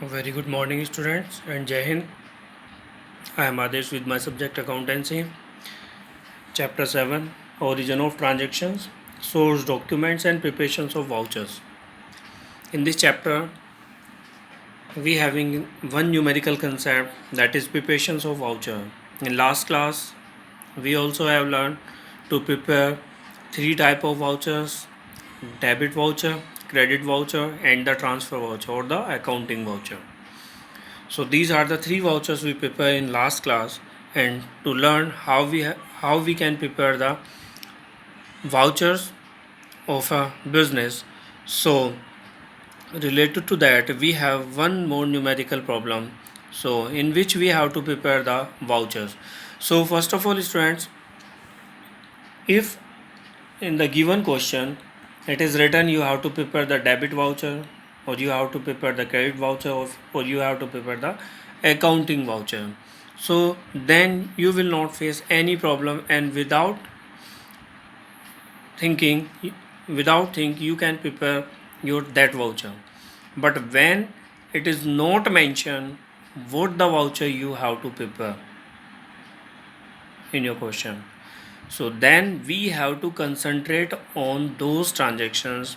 A very good morning, students, and Jai Hind. I am Adesh with my subject accountancy. Chapter 7 Origin of Transactions, Source Documents, and Preparations of Vouchers. In this chapter, we having one numerical concept, that is preparations of voucher. In last class, we also have learned to prepare three type of vouchers: debit voucher, credit voucher, and the transfer voucher or the accounting voucher. So these are the three vouchers we prepare in last class, and to learn how we can prepare the vouchers of a business. So related to that, we have one more numerical problem. So in which we have to prepare the vouchers. So first of all, students, if in the given question it is written you have to prepare the debit voucher, or you have to prepare the credit voucher, or you have to prepare the accounting voucher, so then you will not face any problem, and thinking without think you can prepare your that voucher. But when it is not mentioned what the voucher you have to prepare in your question, so then we have to concentrate on those transactions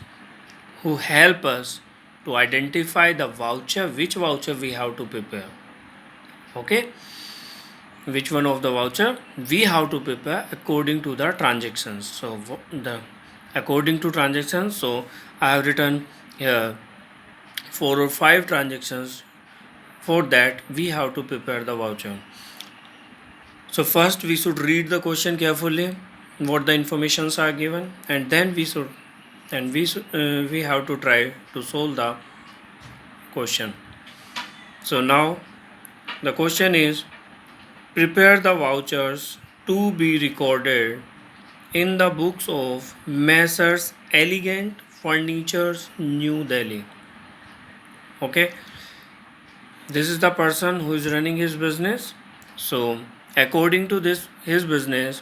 who help us to identify the voucher, which voucher we have to prepare. Okay, which one of the voucher we have to prepare according to the transactions. So the according to transactions, so I have written here 4 or 5 transactions. For that we have to prepare the voucher. So first we should read the question carefully, what the informations are given, and then we have to try to solve the question. So now the question is, prepare the vouchers to be recorded in the books of Messrs. Elegant Furnitures, New Delhi. Okay, this is the person who is running his business. So according to this his business,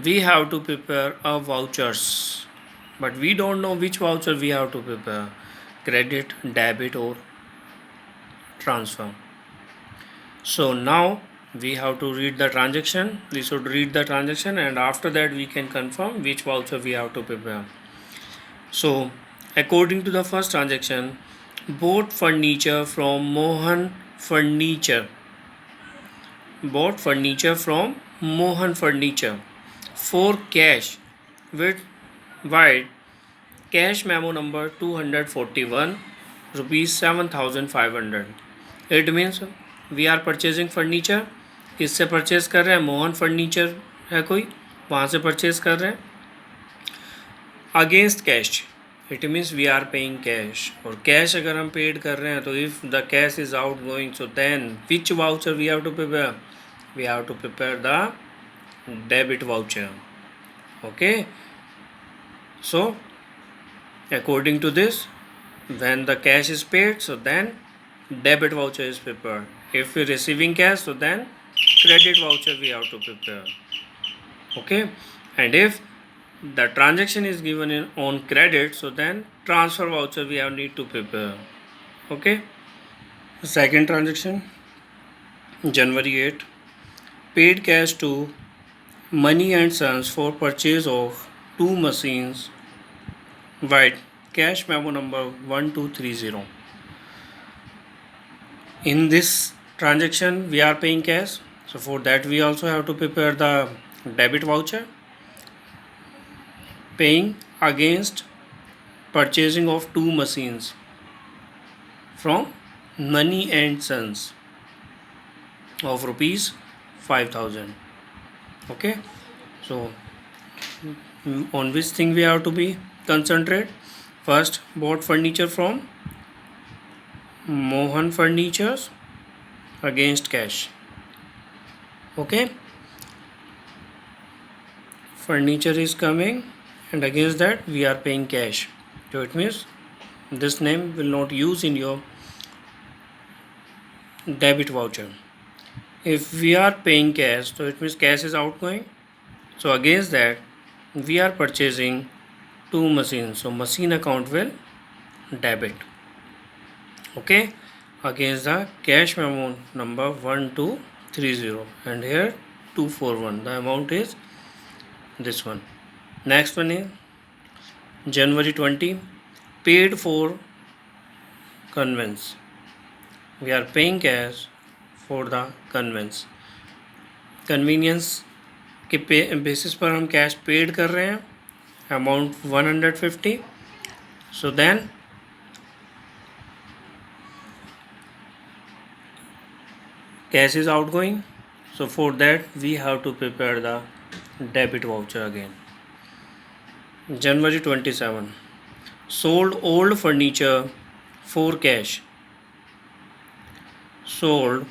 we have to prepare a vouchers, but we don't know which voucher we have to prepare: credit, debit, or transfer. So now we have to read the transaction. We should read the transaction, and after that we can confirm which voucher we have to prepare. So according to the first transaction, bought furniture from Mohan Furniture. Bought furniture from Mohan Furniture for cash with wide cash memo number 241 rupees 7500. It means we are purchasing furniture. किससे purchase कर रहे हैं? Mohan furniture है कोई, वहाँ से purchase कर रहे हैं against cash. It means we are paying cash, और कैश अगर हम पेड कर रहे हैं तो if the cash is out going, so then which voucher we have to prepare? we have to prepare the debit voucher. Okay, so according to this, when the cash is paid, so then debit voucher is prepared. If we're receiving cash, so then credit voucher we have to prepare. Okay, and if the transaction is given on credit, so then transfer voucher we have need to prepare. Okay, second transaction, January 8, paid cash to Money and Sons for purchase of 2 machines. White cash memo number 1230. In this transaction we are paying cash, so for that we also have to prepare the debit voucher, paying against purchasing of 2 machines from Money and Sons of rupees 5000. Okay, so on which thing we have to be concentrate? First, bought furniture from Mohan Furnitures against cash. Okay, furniture is coming, and against that we are paying cash. So it means this name will not use in your debit voucher. If we are paying cash, so it means cash is outgoing. So against that we are purchasing 2 machines, so machine account will debit. Okay, against the cash memo number 1230, and here 241. The amount is this one. Next one is January 20, paid for conveyance. We are paying cash for the conveyance. Convenience के basis पर हम cash paid कर रहे हैं, amount 150. So then cash is out going. So for that we have to prepare the debit voucher again. January 27, sold old furniture for cash. Sold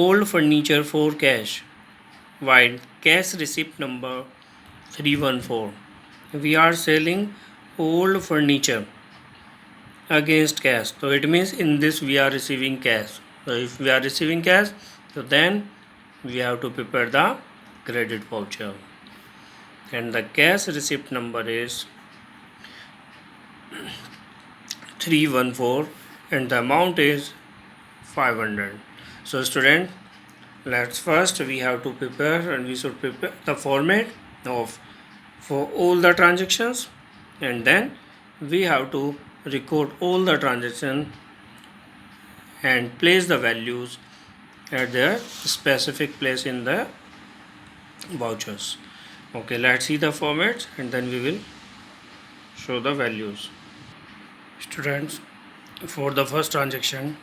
old furniture for cash. While cash receipt number 314. We are selling old furniture against cash. So it means in this we are receiving cash. So if we are receiving cash, so then we have to prepare the credit voucher, and the cash receipt number is 314 and the amount is 500. So student, let's first we have to prepare, and we should prepare the format of for all the transactions, and then we have to record all the transactions and place the values at their specific place in the vouchers. Okay, let's see the formats and then we will show the values. Students, for the first transaction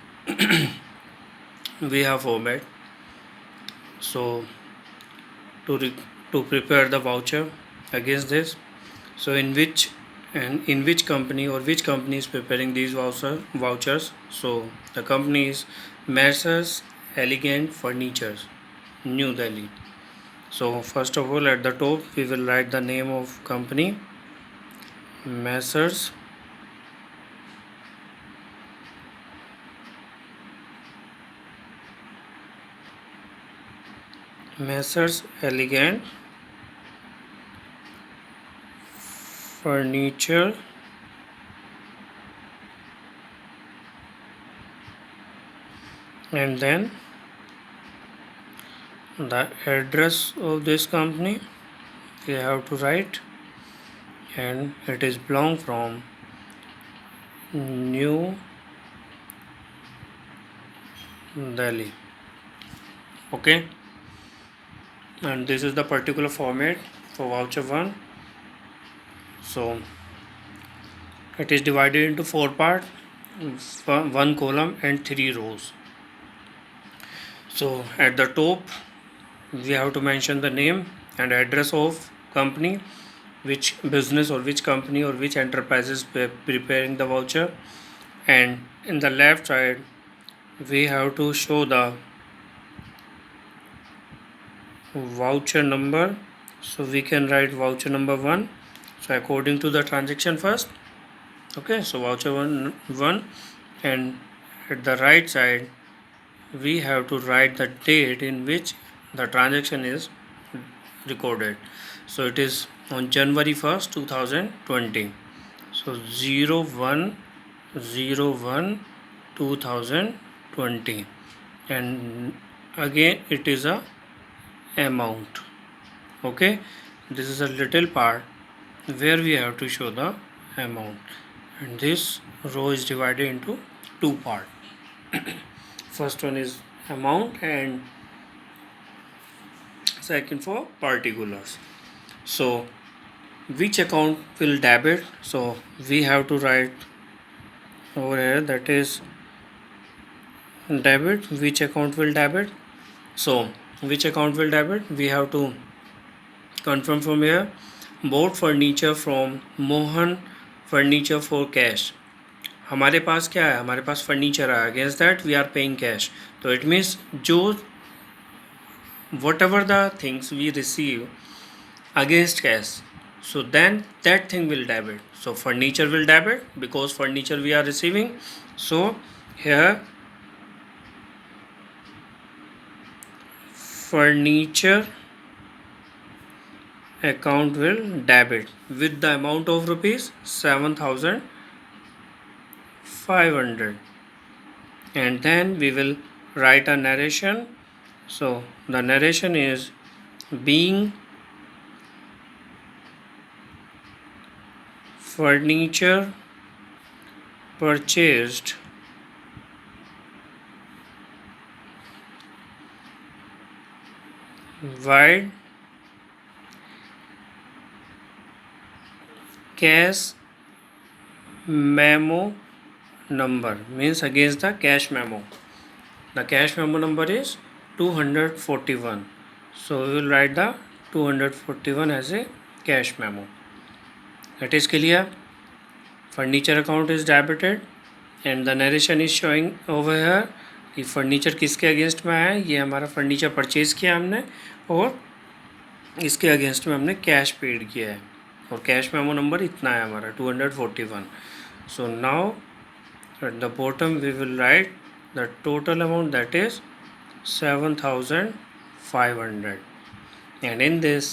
we have format. So to prepare the voucher against this, so in which company or which company is preparing these vouchers. So the company is Messrs Elegant Furniture, New Delhi. So first of all, at the top we will write the name of company, Messrs Elegant Furniture, and then the address of this company we have to write, and it is belong from New Delhi. Okay, and this is the particular format for voucher 1. So it is divided into 4 parts, 1 column and 3 rows. So at the top we have to mention the name and address of company, which business or which company or which enterprise is preparing the voucher, and in the left side we have to show the voucher number. So we can write voucher number 1, so according to the transaction first. Okay, so voucher 1, and at the right side we have to write the date in which the transaction is recorded. So it is on January 1st 2020. So 01/01/2020, and again it is a amount. Okay, this is a little part where we have to show the amount, and this row is divided into 2 parts. First one is amount and second for particulars. So which account will debit? So we have to write over here, that is debit. Which account will debit? So which account will debit? We have to confirm from here. Bought furniture from Mohan Furniture for cash. हमारे पास क्या है, हमारे पास furniture है, against that we are paying cash. तो it means जो whatever the things we receive against cash, so then that thing will debit. So furniture will debit because furniture we are receiving. So here furniture account will debit with the amount of rupees 7,500. and then we will write a narration. So the narration is being furniture purchased wide cash memo number means against the cash memo. The cash memo number is 241. So we will write the 241 as a cash memo. That is clear. Furniture account is debited and the narration is showing over here कि furniture किसके against में आया है. ये हमारा furniture purchase किया हमने और इसके अगेंस्ट में हमने कैश पेड किया है और कैश मेमो नंबर इतना है हमारा 241. So now at the bottom we will write the total amount that is 7,500 and in this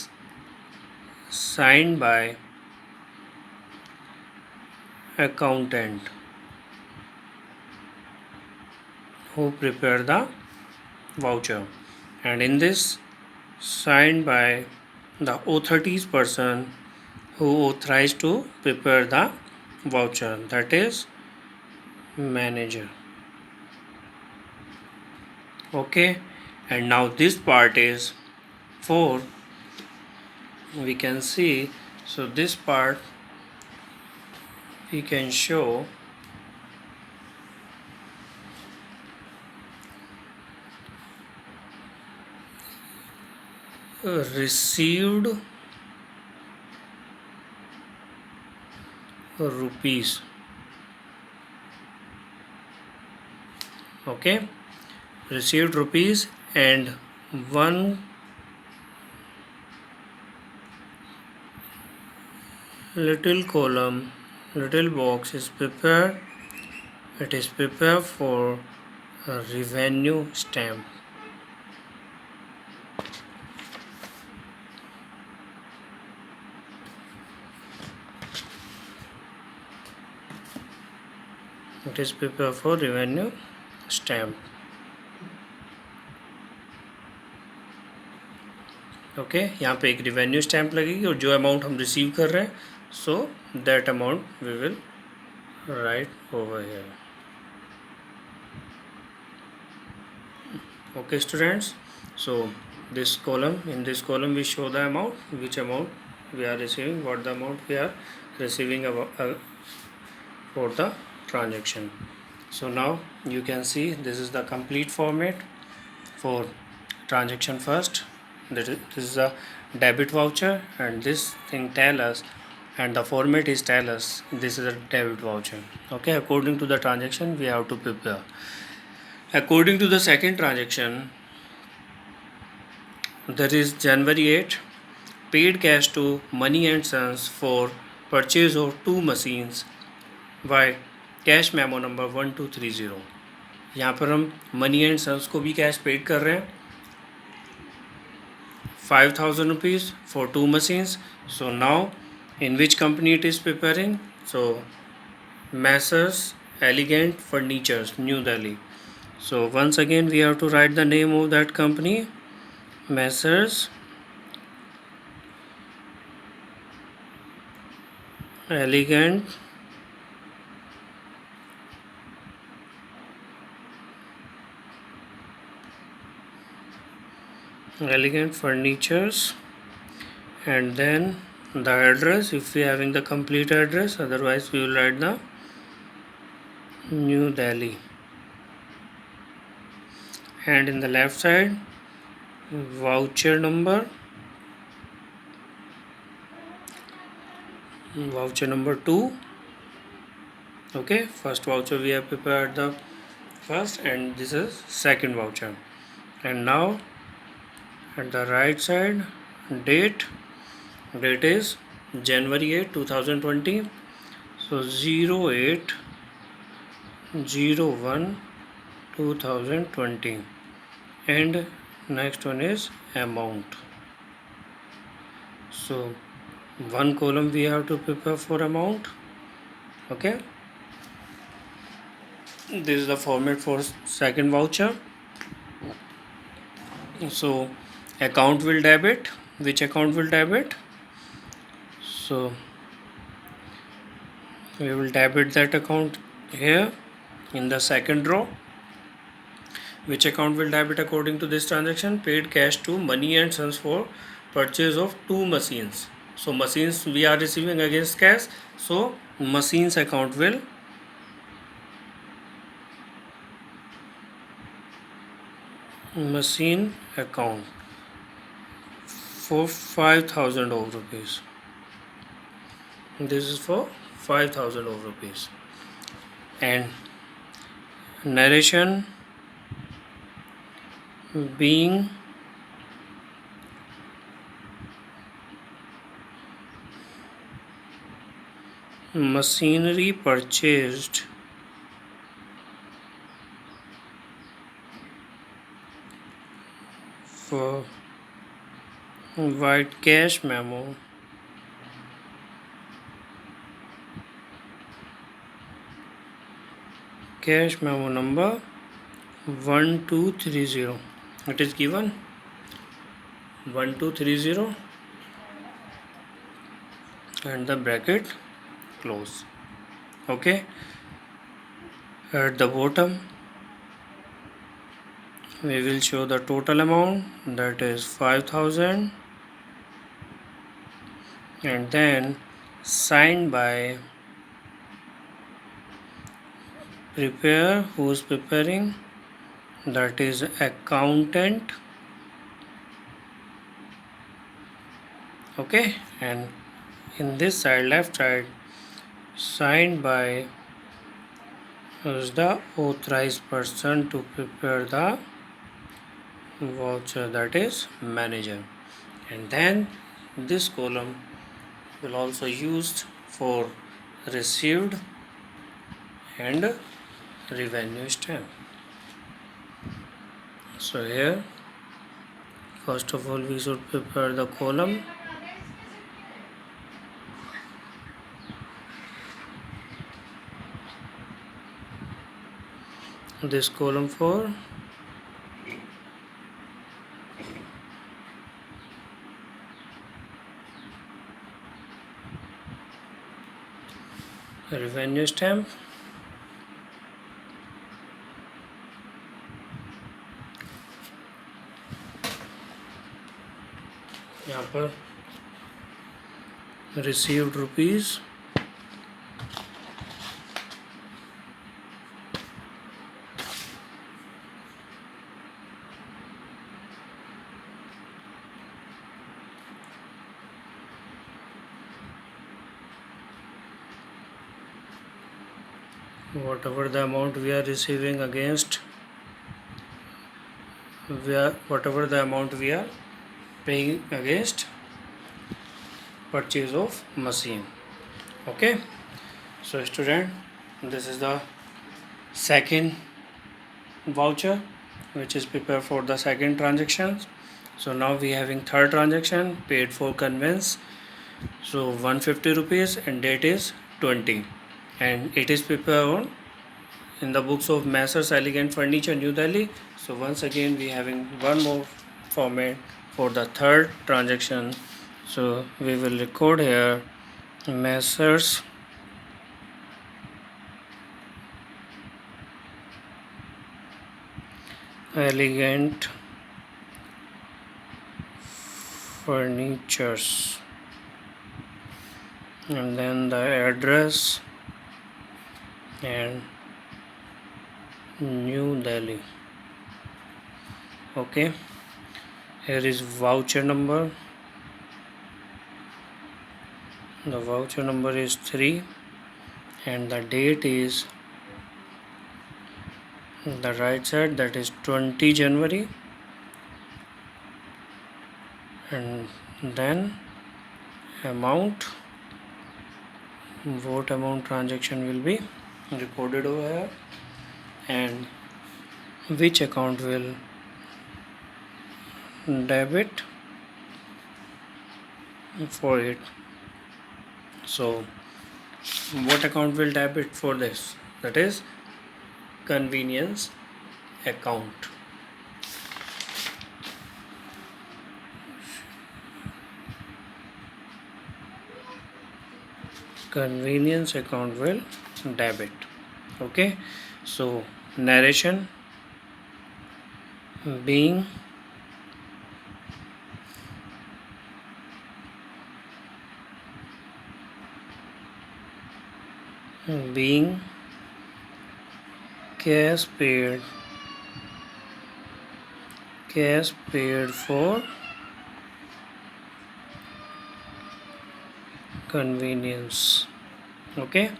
signed by accountant who prepared the voucher, and in this signed by the authorities person who authorized to prepare the voucher, that is manager. Okay, and now this part is for we can see. So this part we can show received rupees. Okay, received rupees and one little column, little box is prepared. It is prepared for a revenue stamp. It is prepared for revenue stamp. Okay यहाँ पे एक revenue stamp लगेगी और जो amount हम receive कर रहे हैं so that amount we will write over here. Okay students, so this column, in this column we show the amount, which amount we are receiving, what the amount we are receiving for the transaction. So now you can see this is the complete format for transaction first. This is a debit voucher and this thing tell us, and the format is tell us this is a debit voucher. Okay, according to the transaction we have to prepare. According to the second transaction, that is January 8, paid cash to Money and Sons for purchase of 2 machines by cash memo number 1230. यहाँ पर हम Money and Sons को भी cash paid कर रहे हैं 5,000 rupees for 2 machines. So now in which company it is preparing? So Messrs Elegant Furnitures, New Delhi. So once again we have to write the name of that company, Messrs Elegant Furnitures, and then the address if we are having the complete address, otherwise we will write the New Delhi. And in the left side voucher number 2. Okay, first voucher we have prepared the first and this is second voucher. And now at the right side date is January 8, 2020. So 08/01/2020, and next one is amount. So one column we have to prepare for amount. Okay, This is the format for second voucher. So account will debit. Which account will debit? So we will debit that account here in the second row. Which account will debit according to this transaction? Paid cash to Money and Sons for purchase of 2 machines. So machines we are receiving against cash. So machines account will machine account for 5,000 of rupees. This is for 5,000 of rupees. And narration being machinery purchased for white cash memo number 1230. It is given 1230 and the bracket close. Okay, at the bottom we will show the total amount, that is 5,000, and then signed by prepare, who is preparing, that is accountant. Okay, and in this side, left side, signed by who is the authorized person to prepare the voucher, that is manager. And then this column will also used for received and revenue stamp. So here first of all we should prepare the column. This column for revenue stamp, यहाँ पर received rupees, whatever the amount we are receiving against, whatever the amount we are paying against purchase of machine. Okay, so student, this is the second voucher which is prepared for the second transaction. So now we having third transaction, paid for conveyance, so 150 rupees and date is 20, and it is prepared on in the books of Messrs Elegant Furniture, New Delhi. So once again we having one more format for the third transaction. So we will record here Messrs Elegant Furnitures, and then the address and New Delhi. Okay, here is voucher number. The voucher number is 3 and the date is the right side, that is 20 January, and then amount, what amount transaction will be recorded over here, and which account will debit for it. So what account will debit for this? That is convenience account. Convenience account will debit. Okay, so narration being being cash paid for convenience. Okay,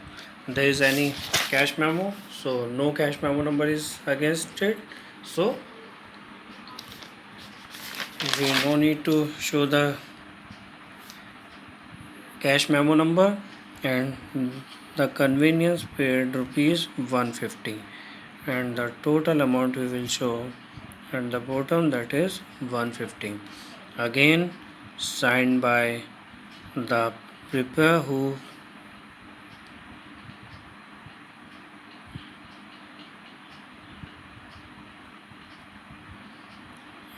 there is any cash memo, so no cash memo number is against it, so we no need to show the cash memo number, and the convenience paid rupees 150, and the total amount we will show at the bottom, that is 150. Again, signed by the preparer who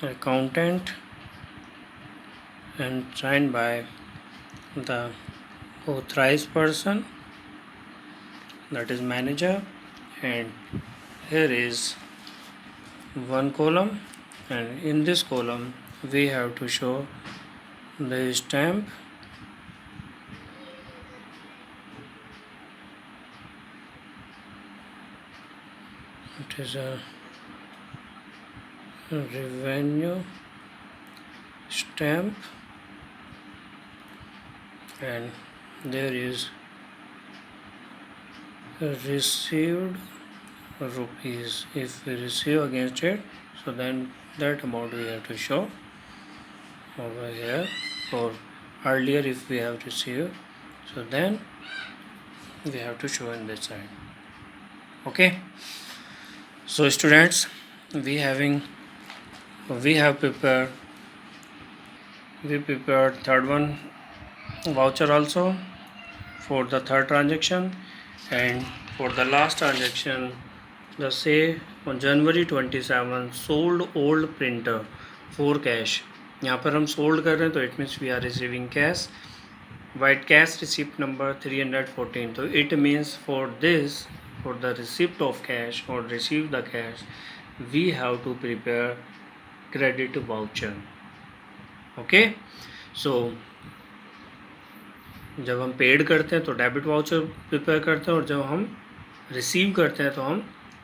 accountant, and signed by the authorized person, that is manager. And here is one column, and in this column we have to show the stamp, it is a revenue stamp, and there is received rupees. If we receive against it, so then that amount we have to show over here, or earlier if we have received, so then we have to show in this side. Okay, so students, we prepared third one voucher also for the third transaction. And for the last transaction, the say on January 27 sold old printer for cash. यहाँ पर हम sold कर रहे हैं, तो it means we are receiving cash, vide cash receipt number 314. तो it means for this, for the receipt of cash or receive the cash, we have to prepare credit voucher. Okay, so जब हम paid करते हैं तो debit voucher prepare करते हैं, और जब हम रिसीव करते हैं तो हम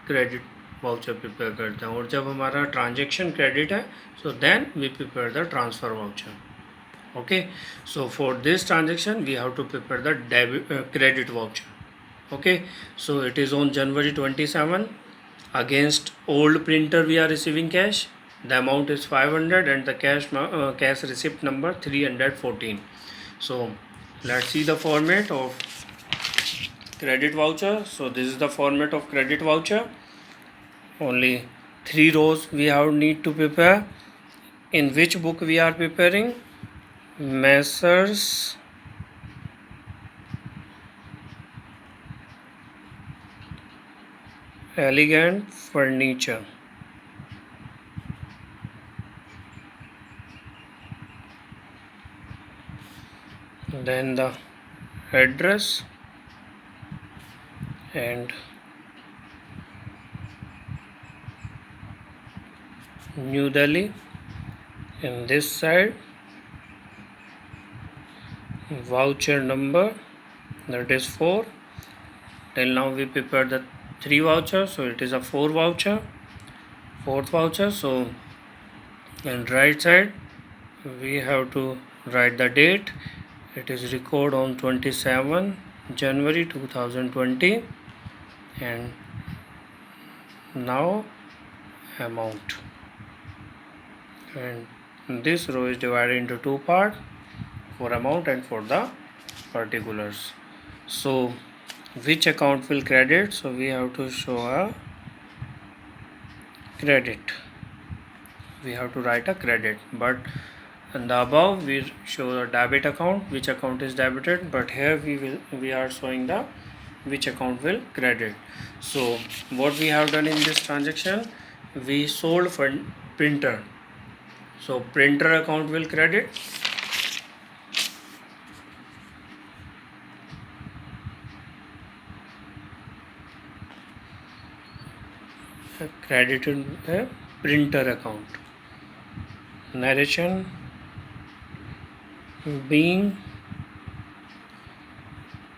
क्रेडिट वाउचर प्रिपेयर करते हैं. और जब हमारा ट्रांजेक्शन क्रेडिट है, so then we prepare the transfer voucher. Okay, so for this transaction we have to prepare the credit voucher. Okay, so it is on January 27. Against old printer we are receiving cash. The amount is 500 and the cash receipt number 314. So let's see the format of credit voucher. So this is the format of credit voucher. Only 3 rows we have need to prepare. In which book we are preparing? Messrs Elegant Furniture. Then the address and New Delhi. In this side, voucher number, that is 4. Till now we prepared the 3 vouchers, so it is a 4 voucher, 4th voucher. So in right side we have to write the date. It is record on 27 January 2020, and now amount. And this row is divided into 2 parts, for amount and for the particulars. So which account will credit? So we have to show a credit. We have to write a credit, but in the above we show the debit account, which account is debited, but here we are showing the which account will credit. So what we have done in this transaction, we sold for printer, so printer account will credit, credited a printer account. Narration being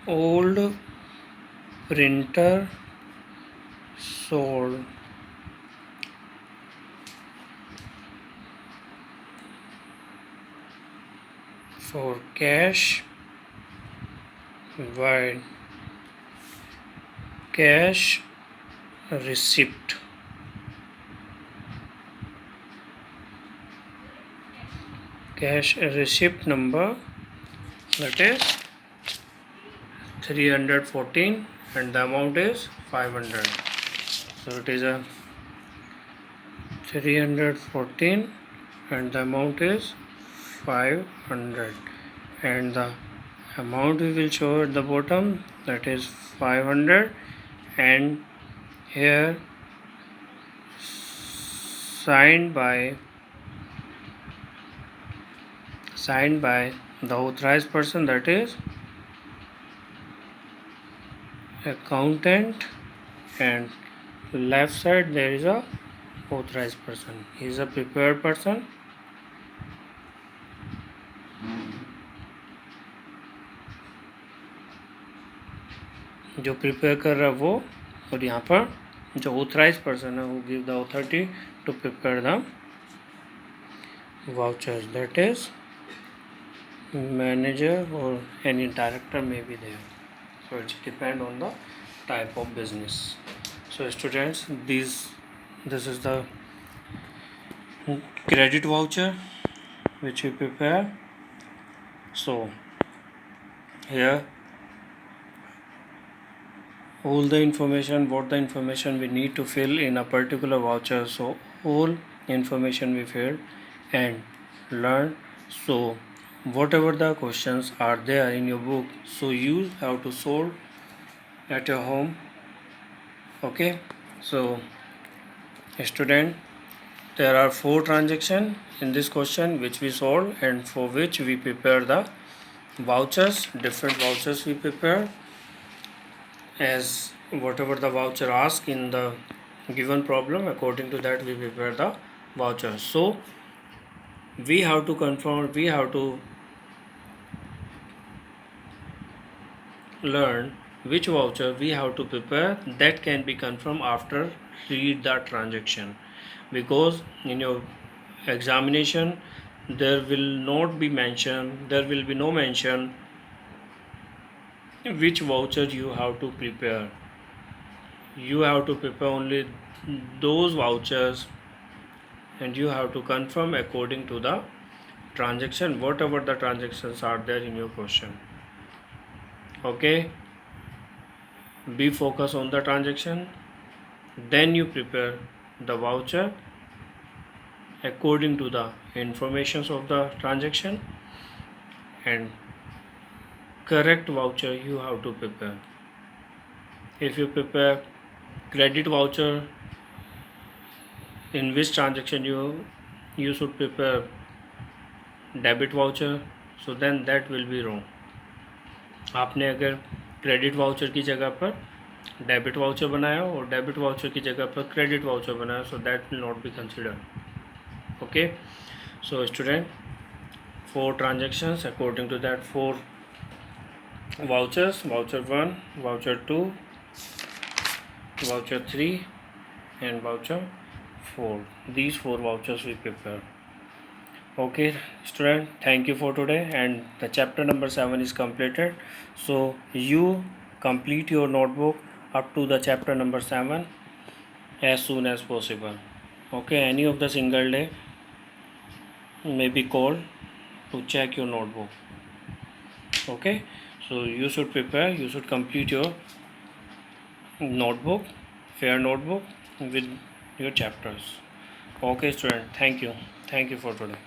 old printer sold for cash while cash receipt number, that is 314 and the amount is 500. So it is a 314 and the amount is 500, and the amount we will show at the bottom, that is 500, and here signed by the authorized person, that is accountant, and left side there is a authorized person, he is a prepared person. जो prepare कर रहा है वो, और यहाँ पर जो authorise person है वो give the authority to prepare the vouchers, that is manager और any director may be there. So it depend on the type of business. So students, this is the credit voucher which we prepare. So here all the information, what the information we need to fill in a particular voucher, so all information we filled and learn. So whatever the questions are there in your book, so you have to solve at your home. Okay, so student, there are 4 transactions in this question which we solve, and for which we prepare the vouchers. Different vouchers we prepare as whatever the voucher asks in the given problem, according to that we prepare the voucher. So we have to confirm, we have to learn which voucher we have to prepare, that can be confirmed after read the transaction, because in your examination there will not be mention, there will be no mention which voucher you have to prepare. You have to prepare only those vouchers, and you have to confirm according to the transaction, whatever the transactions are there in your question. Okay, be focused on the transaction, then you prepare the voucher according to the informations of the transaction, and correct voucher you have to prepare. If you prepare credit voucher, in which transaction you should prepare debit voucher, so then that will be wrong. आपने अगर credit voucher की जगह पर debit voucher बनाया और debit voucher की जगह पर क्रेडिट वाउचर बनाया, so that will not be considered. Okay, so student, 4 transactions, according to that 4 vouchers, voucher 1, voucher 2, voucher 3 and voucher 4. These 4 vouchers we prepare. Okay student, thank you for today, and the chapter number 7 is completed. So you complete your notebook up to the chapter number 7 as soon as possible. Okay, any of the single day may be called to check your notebook. Okay, so you should prepare, you should complete your notebook, fair notebook with your chapters. Okay student, thank you for today.